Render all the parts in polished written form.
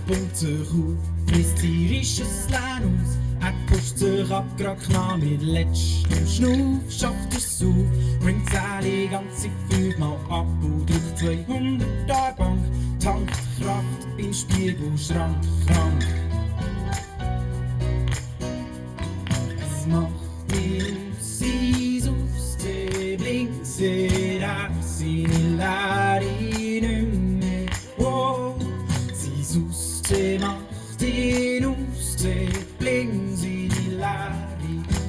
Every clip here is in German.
bunte Kuh frisst tierisches Lärm aus. Er pusht sich ab, grad knapp mit letztem Schnuff, schafft es auf, bringt seine ganze Gefühl mal ab und drückt 200 Jahre Bank, tankt Kraft im Spiegelschrank, krank. Es macht ihn sein Aussehen, blinkt sie auch seine Leere nicht mehr. Oh, sein Aussehen macht ihn aussehen, blinkt seine Leere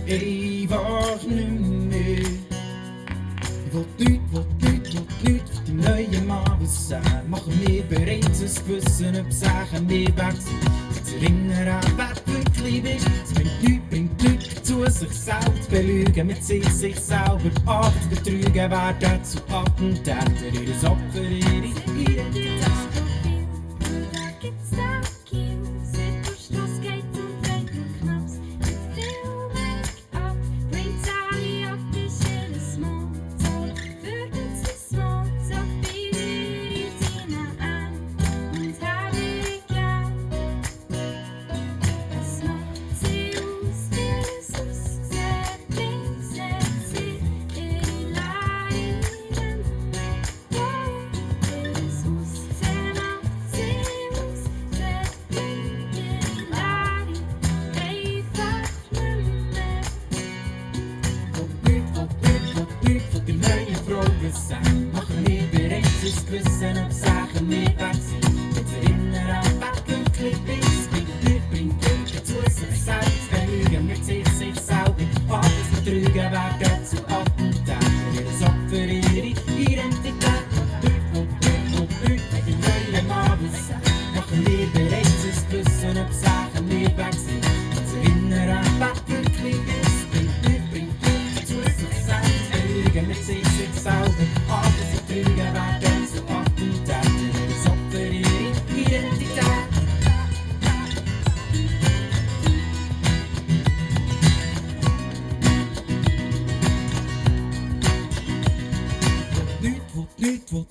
einfach nicht mehr. Ich will nichts von dem neuen Mann wissen. Machen wir bereits ein Gewissen, ob Sachen wir weg sind. Zu erinnern an wer du wirklich bist. Es bringt nichts dazu, sich selbst zu belügen. Mit sich selber an zu betrügen. Werden zu Attentäter, ihr Opfer, ihre Identität. Machen wir bereits ein Gewissen, ob Sachen wir weg sind. Jetzt erinnern an wer wirklich bist. Bringt nichts dazu, sich selbst zu belügen. Mit sich selber alles betrügen. Werden zu Attentäter, ihr Opfer, ihre Identität. Die neuen Mann wissen. Machen wir bereits ein Gewissen, ob Sachen wir weg sind. Jetzt erinnern an wer wirklich bist. Bringt nichts dazu, sich selbst zu belügen. Mit sich selber alles betrügen. Werden zu Attentäter, ihr Opfer, ihre Identität.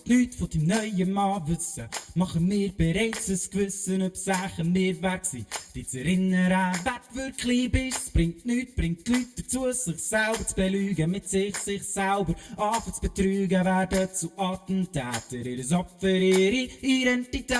Nichts von deinem neuen Mann wissen. Machen wir bereits ein Gewissen, ob Sachen wir weg sind. Dich zu erinnern an wer du wirklich bist. Bringt die Leute dazu, sich selber zu belügen. Mit sich selber anfangen zu betrügen. Werden zu Attentäter, ihr Opfer, ihre Identität.